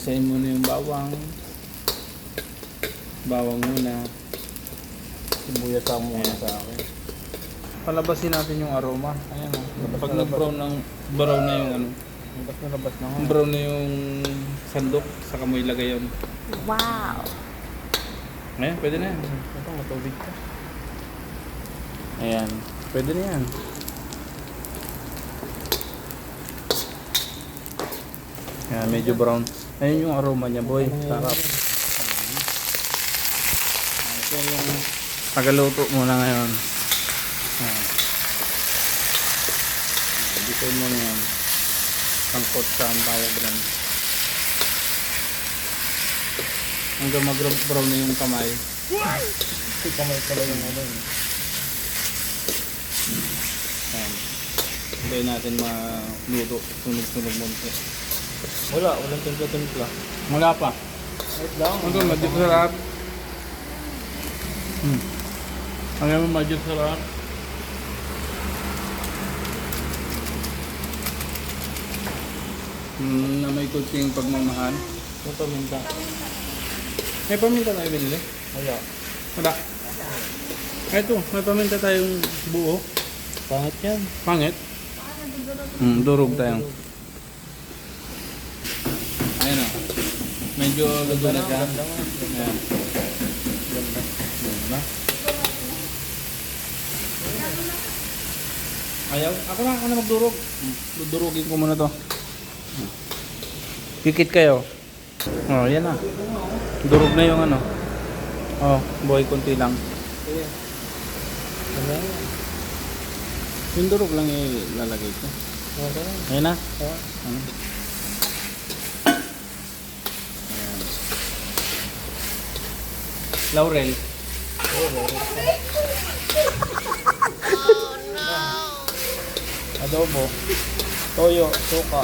Isahin muna yung bawang. Bawang muna. Sibuyas sa muna sa akin. Palabasin natin yung aroma. Ayan o. Pag nag-brown na yung ano. Labas na nga. Brown na yung sandok. Saka mo ilagay yun. Wow! Ayan, pwede na yan. Ito, matubig ka. Ayan. Pwede na yan. Ayan, medyo brown. Ayun yung aroma niya, boy. Sarap. Ito yung tagaluto muna ngayon. Ayan. Design mo na yan. Pangkot sa ang tawag rin. Hanggang mag-brown na yung kamay. Kasi kamay pala yung ano. Ayan. Hintayin natin maluto. Sunog-sunog mo. Walang timpla-timpla. Wala pa. Wait lang. Hanggang medyo sarap. Hanggang medyo sarap. Na may kunting pagmamahal. Yung paminta. May paminta tayo binili? Wala. Wala. Ito, may paminta tayong buo. Pangit yan. Pangit. Durog tayo. Ayan o. Medyo luto na siya. Ganda nga. Ayan. Ganda. Diba? Ayaw? Ako na magdurog. Dudurugin ko muna to. Kikit kayo. Oh, yan na. Durog na yung ano. Oh, boy, konti lang. Ganda. Yung durog lang ilalagay ko. Okay. Ayan na. Ah. Ano? Ayan. Laurel. Adobo. Toyo. Suka.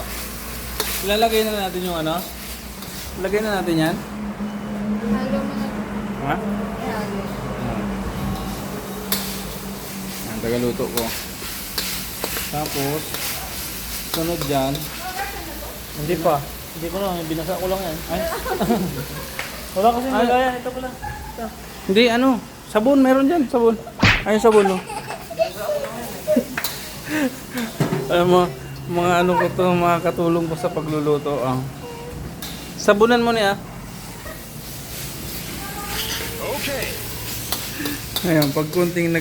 Ilalagay na natin yung ano? Lagay na natin yan. Halo mo na. Ha? Halo. Ang tagaluto ko. Tapos, sunod dyan. Hindi pa. Hindi ko lang. Binasa ko lang yan. Ay, Wala kasi Ay. nilagay. Ito pala. Ito. hindi ano. Sabon, meron dyan. Sabon. Ayun sabon, no? Alam mo, mga ano ko to, mga katulong ko sa pagluluto. Sabunan mo niya. Okay. Ayun, pag kunting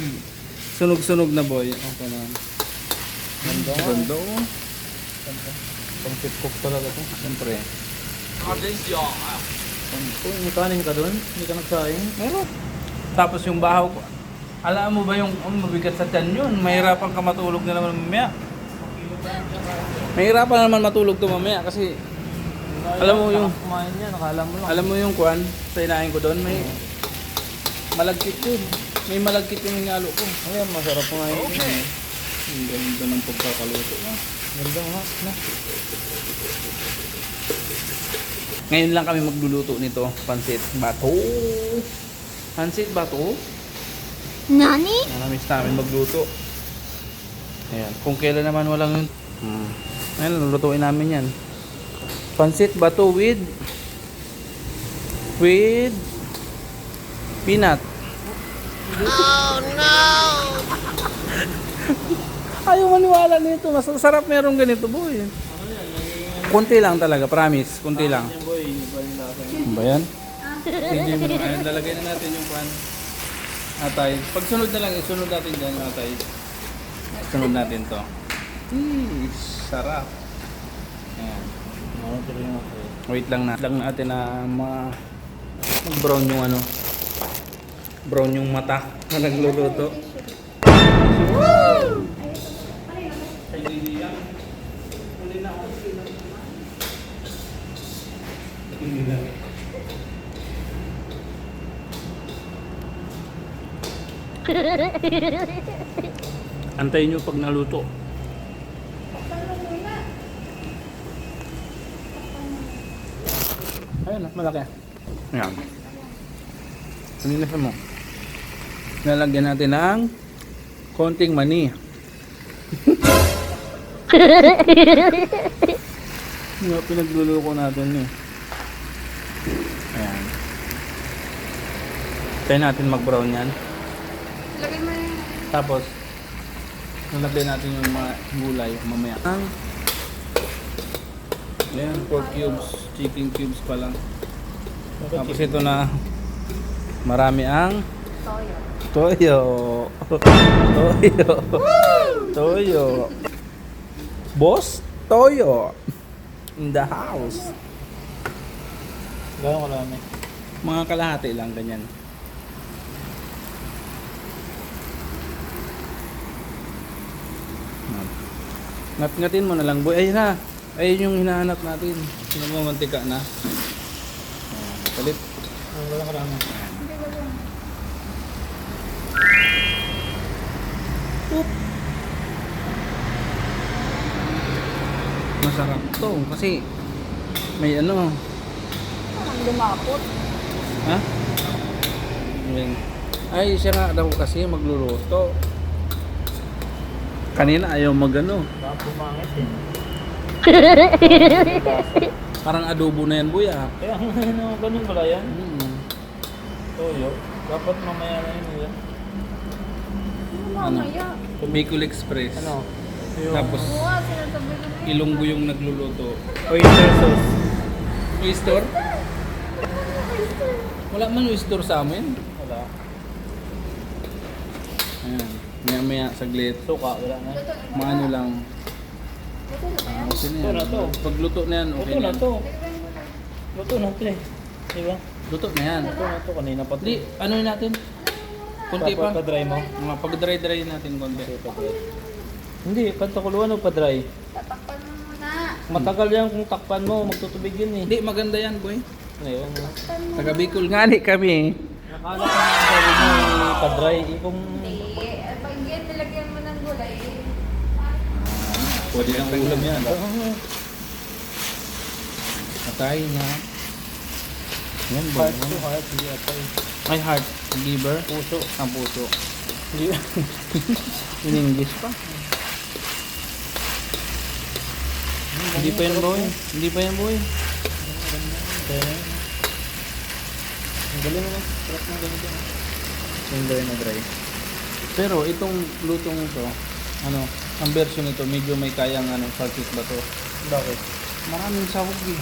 sunog-sunog na boy. Okay na. Ganda nga. Ganda oh. Pang tip cook talaga ito. Siyempre. Kung may kanin ka doon, hindi ka nagsaing. Meron. Tapos yung bahaw ko. Alam mo ba yung mabigat sa tiyan yun? Mahirapan ka matulog na naman mamaya. Mahirapan naman matulog to mamaya kasi alam mo yung Kumain yan, nakala mo lang. alam mo yung kwan sa inahin ko doon may malagkit yun. May malagkit yung hinalo ko. Ayan, masarap nga yun. Okay. Ang ganda ng pagkakaluto. Ganda nga. Na. Ngayon lang kami magluluto nito. Pansit bato. Pansit bato. Nani? Namiss namin magluto. Ayan. Kung kailan naman walang yun. Ayan, lulutuin namin yan. Pansit bato with peanut. Oh no! Ayaw maniwala nito. Mas sarap merong ganito, boy. Kunti lang talaga, promise. Kunti lang. Yan boy, iba yung lasa. Ano ba yan? Hindi mo. Ayun, lalagay na natin yung pan. Atay. Pag sunod na lang, isunod natin dyan yung atay. Sunod natin to. Sarap. Ayan. Ano tuloy yung ako. Wait lang natin na mag-brown yung ano. Brown yung mata na nagluluto. Antayin nyo pag naluto. Ayun, malaki. Ayan. Kanina mo. Nalagyan natin ng konting mani. Yung pinagluluko natin eh. Ayan. Try natin mag-brown yan. Lagay mo yung... Tapos, nalagay natin yung mga gulay mamaya. Ayan, pork cubes, chicken cubes pa lang. Tapos ito na, marami ang Toyo. toyo. Toyo. Boss, toyo. In the house. Gano'n karami. Mga kalahati lang, ganyan. Ngat-ngatin mo na lang, boy. Ayun na. Ayun yung hinahanap natin. Nagmamantika na. Palit. Gano'n karami. Hindi ko lang. Masarap to kasi may ano. Parang lumapot. Ha? Ayan. Ay, siya nga daw kasi magluluto. Kanina ayaw magano. Baka pumangit eh. Parang adobo na yan, boy ah. Kaya ano, ganun pala yan. Toyo. Dapat mamaya na yun yan. Mamaya. Bicol Express. Ano? Yung Tapos Oo nga, sinasabi ko na yun. Ilonggo yung nagluluto. oyster sauce. Oyster? Wala man oyster sa amin. Wala. Ayan. Maya-maya saglit. Suka, wala na. Maano lang. Ito na yan. Okay na Ito yan. na to. Pagluto na yan, okay Luto na na yan. to. Lagay mo na. Luto na to eh. Diba? Luto na yan. Luto na to. Kanina pa to. Hindi, ano yun natin? Kunti pa. Pa-dry mo? Mga pag-dry-dry natin konti. Hindi, pantakuluan o pa-dry. Tatakpan mo muna. Matagal yan kung takpan mo, magtutubig yun eh. Hindi, maganda yan, boy. Ngayon, Takpan mo. Taga Bicol nga ni kami. nakala ko na sabi mo pa-dry. Eh, kung Hindi. Pag yan, nilagyan mo ng gulay. Pwede ang ulam yan. Ah, Patay na. Yan, boy. heart to heart, hindi atay. Ay, heart. Liver. Puso. Ang puso. Hindi. In English pa. Hindi pa yan, boy. Hindi pa yan, boy. Kaya na yun. Ang galing mo na. Sarap ng ganito. Yung dry na dry. Pero itong lutong ito, ano, ang version nito, medyo may kayang ano, salsis ba to? Bakit? Maraming sahog eh.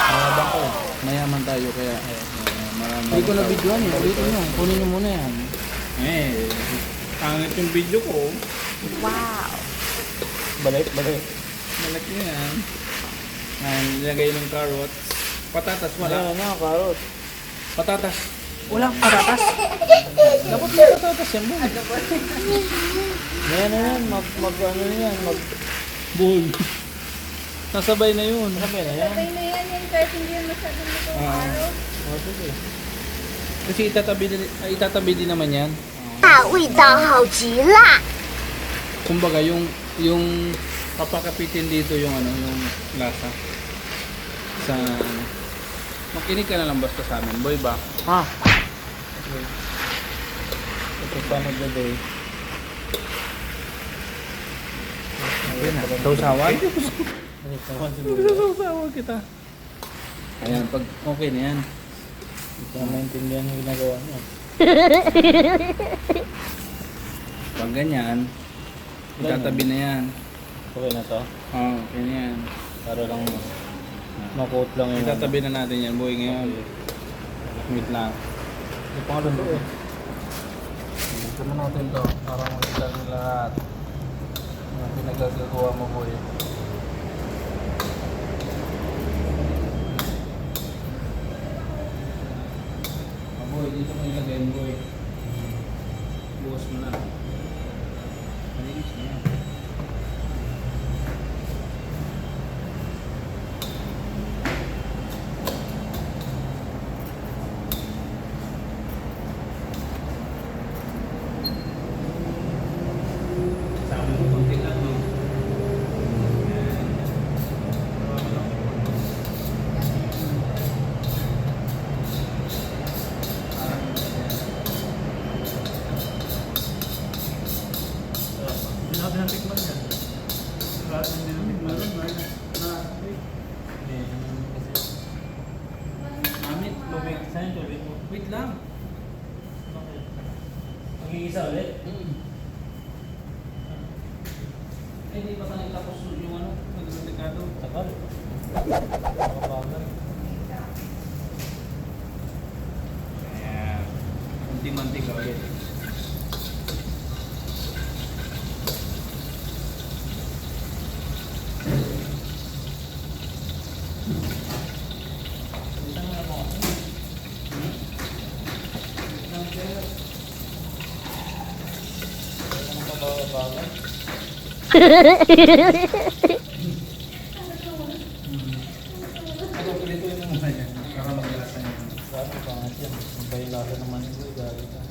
Mayabang ko. Mayaman tayo kaya. Marami. Hindi ko na videoan eh. Ulitin nyo. Kunin nyo muna yan. Pangit yung video ko. Balik, balik. Malaki na yan. Nilagay ng carrots. Patatas, Wala wala. na, karot. Patatas. Walang patatas. Dapat may patatas yan, boy. Yan na yan, mag ano yan, Boy. Nasabay na yun. sabi na yan. Sabay na yan yan kahit hindi yan masyadong luto araw. Oh, sige. Kasi itatabi din naman yan. 啊，味道好极了。 Kumbaga yung papakapitin dito yung ano, yung lasa. Sa ano. Makinig ka na lang basta sa amin, boy ba? Ha? Ito pa nagdaday. Ayun na. Sausawan? Ano naman siguro. Sausawan kita. Ayan, pag okay na yan. Hindi ko na maintindihan yung ginagawa niya. Pag ganyan, itatabi na yan. Okay na to. Oo, okay na yan. Para lang makot lang yung... Itatabi na natin yan, boy, ngayon. Wait lang. Yung pangalan to eh. Ito na natin to para makita nyo lahat. Ang pinagagawa mo, boy. Boy, dito mo ilagay mo, boy. Bukas mo na. Malinis na yan. Sabi mo, konti lang, no? Ayan. Saan yung tubig mo? Wait lang. Bakit? Mag-iisa ulit? Ay, hindi pa tayo tapos yung ano, nagdelikado. Tagal. Nakabagal. Ayan. Hindi mantika ulit. Isang nga mo kasi. Ano ka bagal? Ako, pilito yung muna yan. Para maglasa niya. Grabe pa nga siya. Ang bayo lasa naman ito. Galit ka.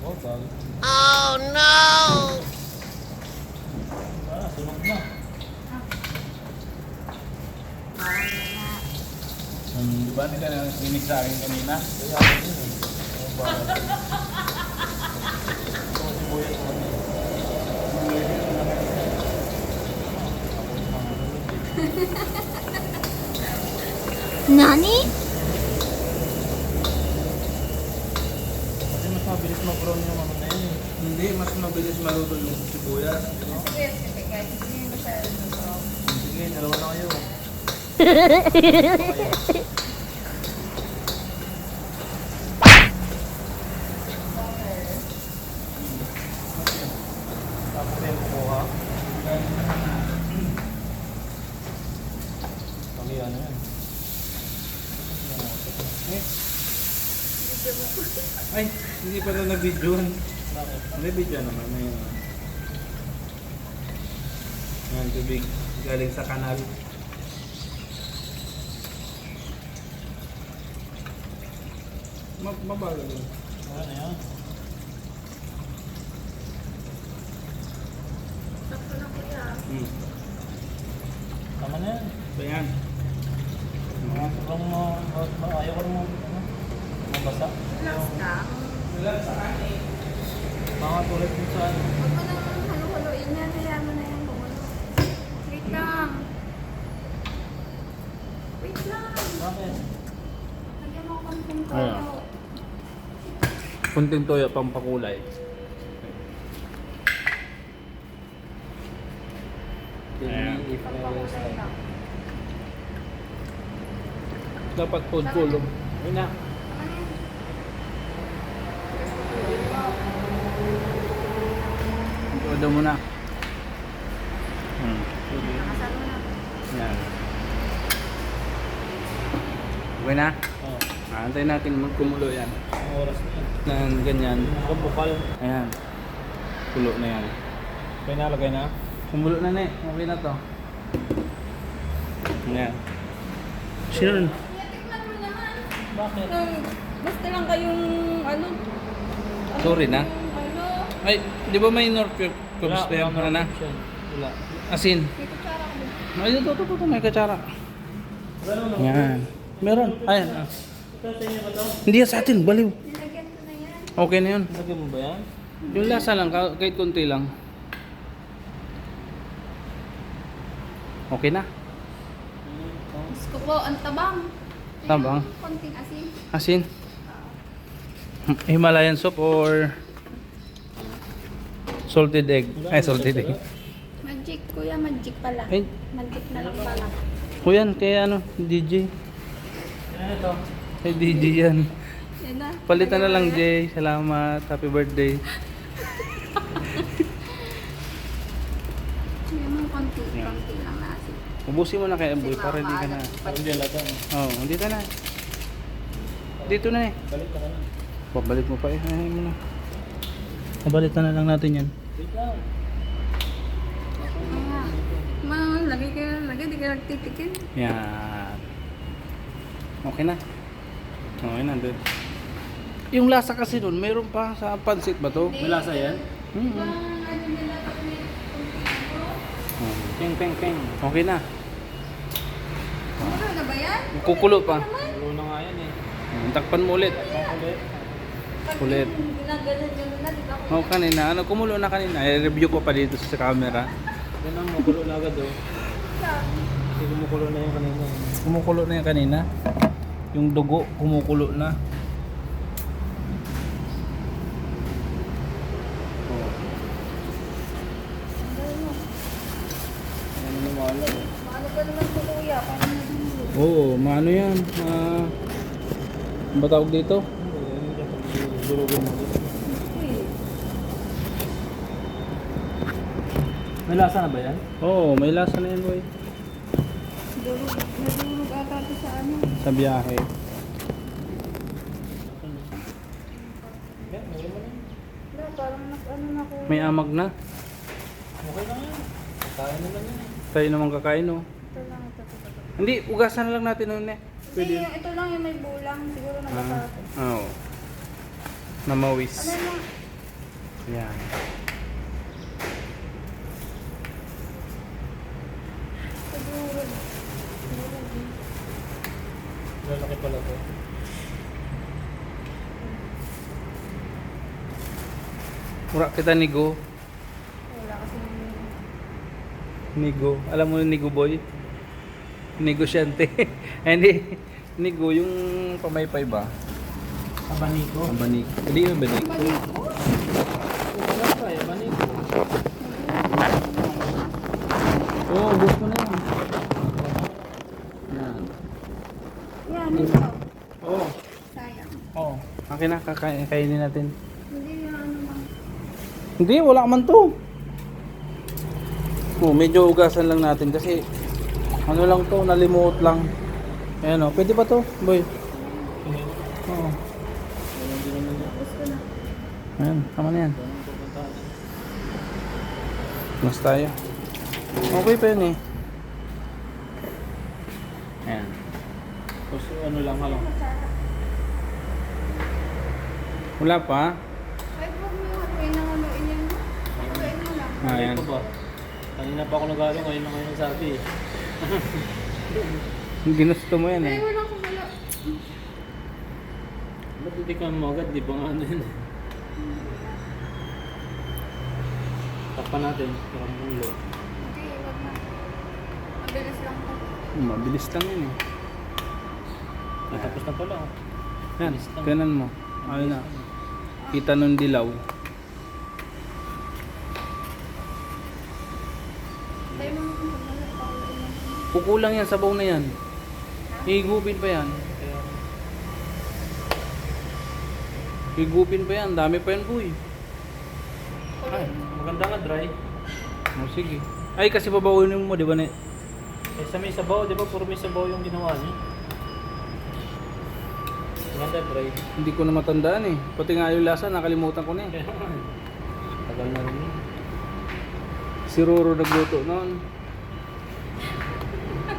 Oh, galit. Oh no! Sunog na. Di ba nila na rinig sa akin kanina? Kaya ako din eh. Oh, bagal. Ito si Boyet mo. Nani? Kasi mas mabilis mag-brown yung ano na yun eh. Hindi, mas mabilis maluto yung sibuyas. Yes, kasi guys, hindi masyado nito. Sige, dalawa na kayo. Tapos yung kukuha. Kali ano yan? Ay, hindi pa na nag-videoan. Bakit? May video naman. May yan, tubig galing sa kanal. Mabagal yun. Ano yan? Sakto na kuya. Tama na yan. Ba yan? Mga sobrang ayaw ko naman mabasa. Relax lang. Wala sa kanin. Mga tulad dun sa ano. Huwag mo nang halu-haluin yan. Hayaan mo na yan kung ano. Wait lang. Wait lang. Bakit? Lagyan mo konting Ayan. toyo. Kunting toyo pang pakulay. Ayan. Pampakulay lang. Dapat food kulong. Yun na. Ano yan? Todo mo na. Nakasal mo na. Yan. Okay na? Oo. Antayin natin magkumulo yan. Ang oras na yan. Ng ganyan. Ang bukal. Ayan. Kulo na yan. Kaya nalagay na? Kumulo na Okay na to. Ayan. Sure. Tikman mo naman. Bakit? Basta lang kayong ano. Sorry na. Ano. Ay, di ba may North Cubes pa yung wala na? Wala. Asin. May kutsara ko. Ay, ito, may katsara. Wala naman. Yan. Meron. Ayan. Ito sa inyo ba ito? Hindi yan sa atin, baliw. Nilagyan ko na yan. Okay na yun. Lagyan mo ba yan? Yung lasa lang, kahit konti lang. Okay na. Gusto ko, ang tabang. Tabang? Konting asin. Asin. Himalayan soup or salted egg. Ay, salted egg. Magic, kuya, magic pala. Ay, Magic na lang pala. kuyan, kaya ano, DJ. Ano ito? Ay, DJ yan. Yan na. Palitan na lang, Jay. Salamat. Happy birthday. Yan mo, konti lang na asin. Ubusin mo na kay Amboy para hindi ka na. Hindi alata. Oo, dito na. Dito na eh. Balik ka na lang. Pabalik mo pa eh. Ay mo na. Pabalitan na lang natin yan. Wait lang. Lagay ka, di ka nagtitikin. Yan. Okay na. Okay na, dude. Yung lasa kasi doon, mayroon pa sa pansit ba to? May lasa yan? Ano nila kami? Peng, peng, peng. Okay na. Ano na ba yan? Kukulo pa. Ulo na nga yan eh. Takpan mo ulit. Pang ulit. Ulit. Ginagalan na, di ba? Oh, kanina. Ano, kumulo na kanina. I-review ko pa dito sa camera. Yan ang magulo na agad oh. Sabi. kumukulo na yung kanina. Kumukulo na yan kanina. Yung dugo, kumukulo na. Oh. Ano naman eh. Maano pa naman po kuya, parang nagulog. Oo, maano yan. Ano ba tawag dito? Durugin mo. Uy, May lasa na ba yan? Oo, may lasa na yan boy. nadurog ata ito sa ano. Sa biyahe. Yan, meron mo na. Wala, parang ano na kuya. May amag na. Okay lang yan. Kain naman yan. Tayo naman kakain oh. Ito lang, ito. Hindi, ugasan na lang natin noon eh. Hindi, yung ito lang yung may bulang. Siguro nabasa. Oo. Namawis. Ano yung Yan. nadurog? Lalaki pala to. Mura kita nigo. Wala kasi Nigo. Alam mo yung nigo boy? Negosyante. Hindi. Nigo yung pamaypay ba? Abaniko. Ang banik. Hindi yung banik. Maniko. Wala pa eh, abaniko. Oo, oh, gusto na yan. Yan. Yan, ito. Oo. Sayang. Oo. Akin na, kakainin natin. Hindi yung ano man. Hindi, wala man to. Oh, medyo ugasan lang natin kasi ano lang to, nalimuot lang. Ayan o, pwede ba to, boy? Oo. Gusto na. Ayan, tama na yan. Mas tayo. Okay pa yun eh. Ayan. Tapos ano lang halang. Wala pa? Ay, huwag mo haluin ng haluin yan. Haluin mo lang. Ayan. Ano ba? Kanina pa ako nagalo, ngayon na ngayon nagsabi eh. Ginusto mo yan Ay, eh. wala akong wala. Ba't hindi ka mo agad? Di ba nga ano yun eh. Takpan natin, parang mulo. Hindi, wag na. Mabilis lang to. Mabilis lang yun eh. Natapos na pala. oh. Yan, Bilis lang. tinan mo. Ayun na. Kita nung dilaw. Tayo mo kung haluin lang. Kukulang yan, sabaw na yan. Higupin pa yan. Kaya, Higupin pa yan, dami pa yan boy. ay, maganda nga dry. Oh, sige. Ay, kasi babawin mo, di ba na? Eh sa may sabaw, di ba? Puro may sabaw yung ginawa niya. Maganda dry. Hindi ko na matandaan eh. Pati nga yung lasa, nakalimutan ko na eh. Kaya tagal na rin yun. Si Roro nagluto noon.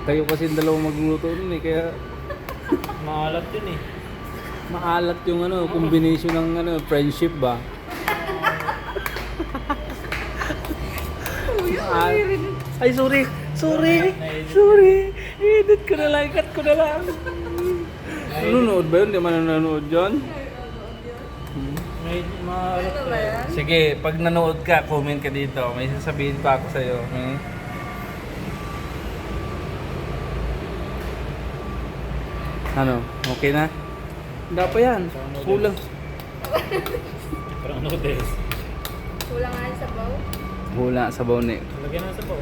Kayo kasi yung dalawang magluto noon eh, kaya Maalat yun eh. maalat yung ano, combination ng ano, friendship ba? Ay, sorry. Sorry. Sorry. Edit ko na lang. Cut ko na lang. Nanonood ba yun? Di man nanonood yun? May maalat Ano ka ba rin. yan? Sige, pag nanood ka, comment ka dito. May sasabihin pa ako sa'yo. Hmm? Ano? Okay na? Hindi pa yan. Kulang. Parang noodles. Kulang nga yung sabaw. Hula sa bauni. Lagyan na sa sabaw.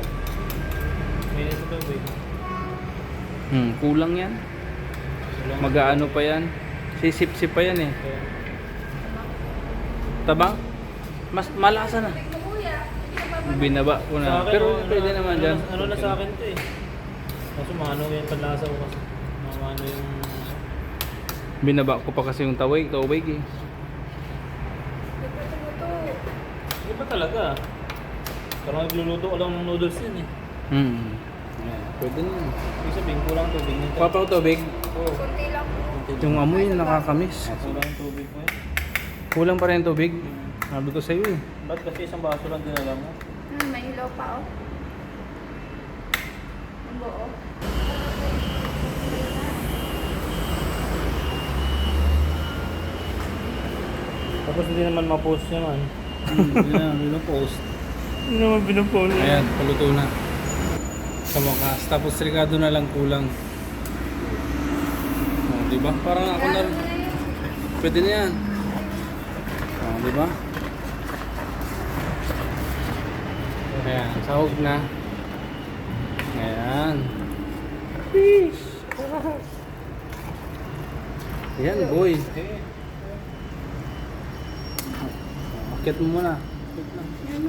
May sa tubig. Kulang yan. Walang- Mag-aano pa yan. Sisip-sip pa yan eh. Kaya, Tabang? Mas malasa na. Tignan mo kuya. Hindi ka pa Binaba ko sa na. akin, Pero ano pwede na- naman ano dyan. na- Ano na sa akin to eh. Kaso maano yung panlasa ko kasi. Maano yung... Binaba ko pa kasi yung tawig eh. Luto. Hindi ba talaga? Parang nagluluto ko lang ng noodles yun eh. Pwede na. Ibig sabihin, kulang tubig nito. Papa ko tubig. Oo. Kunti lang po. Yung amoy nakakamiss. Kulang tubig mo yun. Kulang pa rin yung tubig. Sabi ko sa'yo eh. Ba't kasi isang baso lang dinala mo? May ilaw pa oh. Ang buo. Tapos hindi naman ma-post naman. Hindi na post. Hindi naman pinapost. Ayan, paluto na. Sa wakas. Tapos Ricardo na lang kulang. Oh, di ba? Parang ako na. Pwede na yan. Oh, di ba? Ayan, sahog na. Ayan. Fish! Ayan, boy. Akit mo muna. Ayan.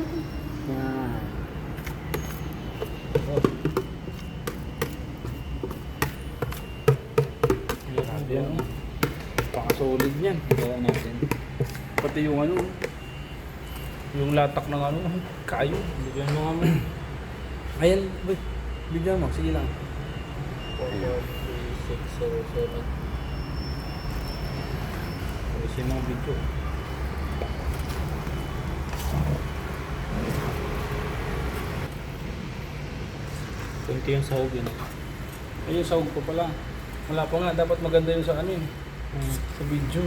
Ayan. Pakasolid niyan. Gawa natin. Pati yung ano, yung latak ng ano, kayo. Bigyan mo nga mo. Ayan, boy. Bigyan mo, sige lang. 4, 5, 6, 7. Alisin mo ang video. Kunti yung sahog yun. Ayun, sahog pa pala. Wala pa nga, dapat maganda yung sa ano yun. Sa video.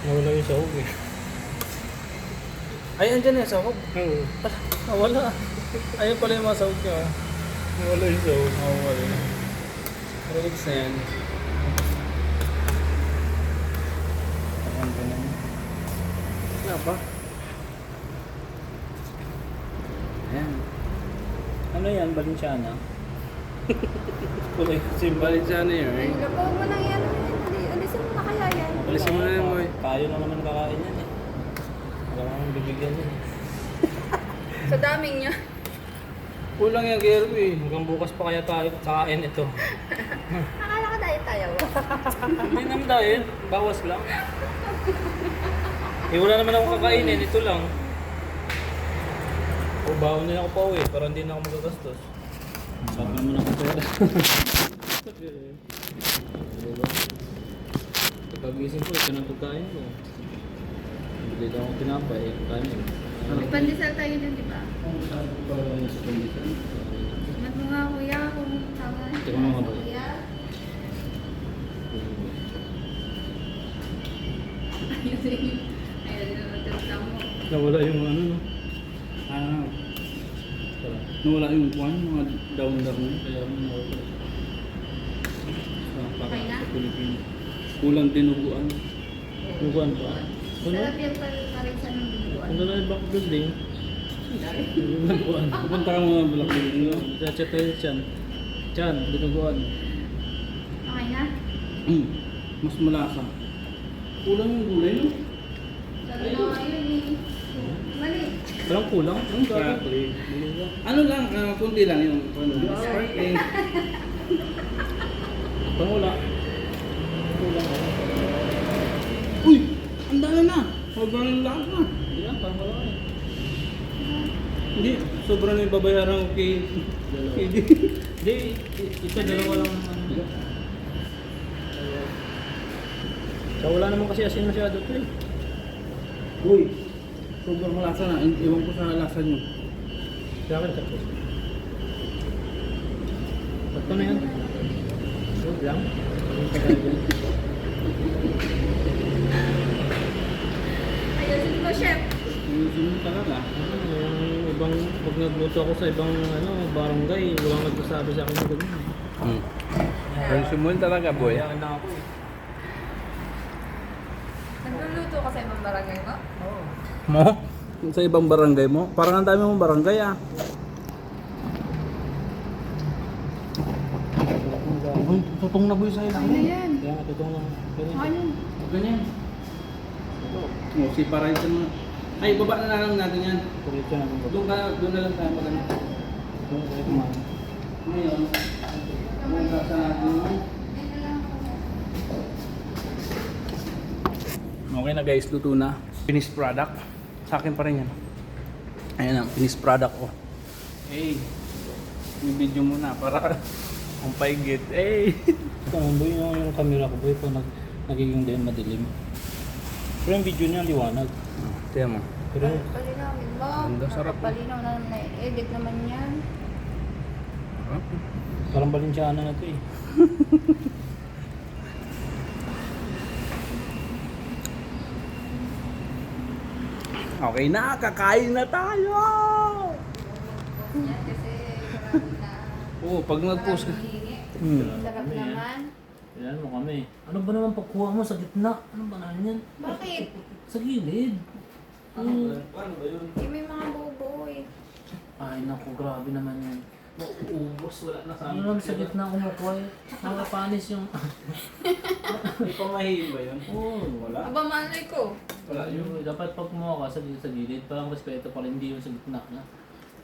Nawala yung sahog eh. Ay, andyan na yung sahog. Oo. Nawala. Ayun pala yung mga sahog niya. Nawala yung sahog. Nawala. Relax na yan. Ayan, ganun. Wala pa. Ayan. Ano yan? Balenciana? Kulay. Simbalik siya na yun. Ay, labaw mo lang yan. Alisin mo na kaya yan. Alisin mo na yan, boy. Kayo na naman kakain yan eh. Wala naman bibigyan yan eh. Sa daming niya. Kulang yan, Gero eh. Hanggang bukas pa kaya tayo kakain ito. Akala ka dahil tayo. Hindi naman dahil. Bawas lang. Eh wala naman ako kakainin. Ito lang. O bawon nila ako pa uwi para hindi na ako magagastos. Sabi naman ako pera. Pag-gising ko, ito ng pagkain ko. Bili daw akong tinapay. Kanin. May pandesal tayo dun, di ba? Sa kondisyon. Mat mo nga kuya kung tama. Tingnan mo nga ba? Kuya. Ayun na matutang mo. Nawala yung ano no? Ah, nawala yung kuwan, mga down-down. Kaya mo nawala. Okay na? Sa Pilipinas. Kulang dinuguan. Bukuan pa. Sarap yung parisan ng binuan. Ano na yung back building? Dinuguan. Pupunta ka mga balakid. Chat tayo Chan. Chan, dinuguan. Okay na? Mas malasa. Kulang yung gulay, no? Sabi na nga yun eh. Mali. Walang kulang? Ang Sparkling. Ano lang, kunti lang yung sparkling. Pang wala. Kulang ako. Uy! Ang dami na! Sobrang lakas na. Hindi lang, parang wala eh. Hindi, sobrang na yung babayaran ko kay... kay D. Hindi, ito dalawa lang ano. So wala naman kasi asin masyado ito eh. Uy! Sobrang malasa na. Iwan ko sa lasa nyo. Sa akin tapos. Ba't na yan? Good lang. Ang tagal yan. Ayusin mo, chef. Ayusin mo talaga. Yung ibang, pag nagluto ako sa ibang ano, barangay, walang nagsasabi sa akin na ganun. Ayusin mo yun talaga, boy. Kaya na ako eh. Nagluluto ka sa ibang barangay mo? Oo. Mo? Sa ibang barangay mo? Parang ang dami mong barangay ah. Uy, tutong na boy sa'yo lang. Ano yan? Kaya natutong lang. Ano? Ganyan. O, si Paraisan mo. Ay, baba na lang natin yan. Kurito na kung Doon na lang tayo maganda. Ngayon, buka sa natin yun. Okay na guys, luto na. Finished product. Sa akin pa rin yan. Ayan ang finished product ko. Hey, may video muna para ang paigit. Hey! Kung boy yung camera ko boy, pag nagiging din madilim. Pero yung video niya liwanag. Tiyan mo. Pero Palinawin mo. Ganda, sarap. Palinaw na na-edit naman yan. parang Balenciana na ito eh. Okay na, kakain na tayo! Yan kasi marami na. Oo, pag nag-post ka. Maraming hihingi. Sarap Kami, naman. Yan mo kami. Ano ba naman pagkuha mo sa gitna? Ano ba naman yan? Bakit? Sa gilid. Paano ba yun? Eh, may mga buo eh. Ay naku, grabe naman yan. Ubus, wala na sa Ano naman sa gitna kumukuha eh? Nakapanis yung... May pamahiin ba yun? Oo, Wala. Aba, manoy ko. Wala yun. Yung, dapat pag kumuha ka sa gilid, parang respeto pa rin, hindi yung sa gitna na.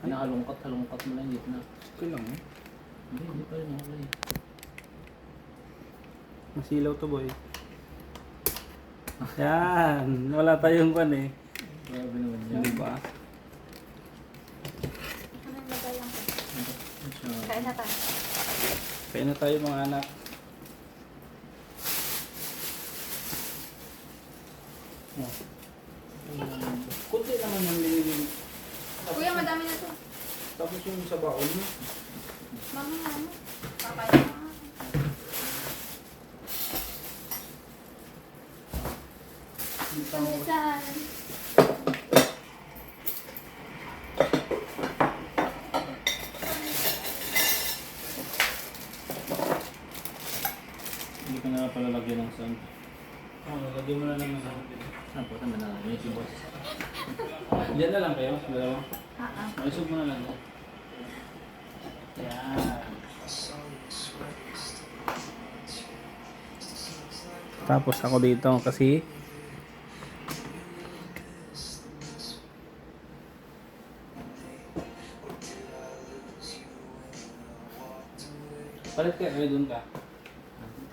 Halongkat mo lang yung gitna. Okay lang eh. Hindi pa rin okay. Masilaw to boy. Yan. Wala tayong pan eh. Grabe naman yan. Yan ba? Anong magalang ko? Siya. Kain na tayo. Kaya na tayo mga anak. Oh. Kunti naman yung linilin. Kuya, madami na to. Tapos yung sa baon mo. Mama, ano? Kakain na. Pandesan. Hindi ko na palalagyan ng sound. Lagyan mo na lang ng Ano po, tama na. May keyboard. Diyan na lang kayo. Dalawa. Maisog mo na lang. Yan. Tapos ako dito kasi palit kayo dun ka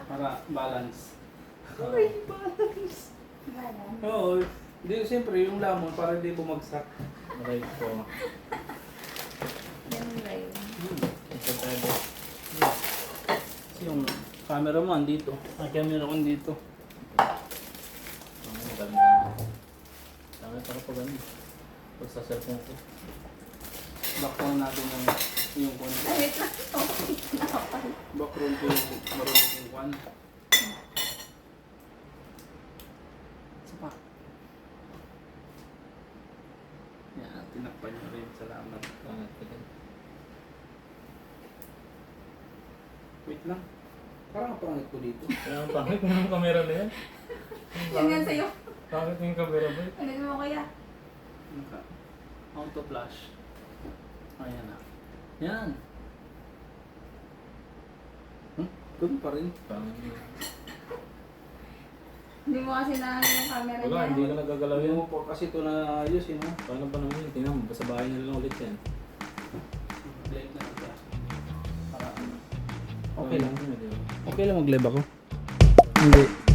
para balance. Ay, balance. Oo. Hindi, siyempre yung lamon para hindi bumagsak. Right po. Ganun ba yun? Ito tayo. Kasi yung cameraman dito. Ang cameraman dito. Ang galing. Dami pa pa ganun. Pag sa cellphone ko. Background natin yung konti. Ay, wait lang. Okay na ako. Background ko yung marunong yung kwan. Sapa. Yan, tinakpan nyo rin. Salamat. Pangat ko din. Wait lang. Parang ang pangit ko dito. Kaya ang pangit mo yung camera na yan. Yan yan sa'yo. Pangit mo yung camera ba? Ano mo kaya? Naka. Auto flash. Ayan na. Yan. Ganun pa rin. Pangit mo. Hindi mo kasi na yung camera Wala, niya. hindi ka nagagalaw Gawin yan. mo po kasi ito na ayos yun ha. Paano pa naman yun? Tingnan mo, basta bahay na lang ulit yan. Blade na ito. Para ano. Okay lang. Di ba? Okay lang mag-live ako? Hindi.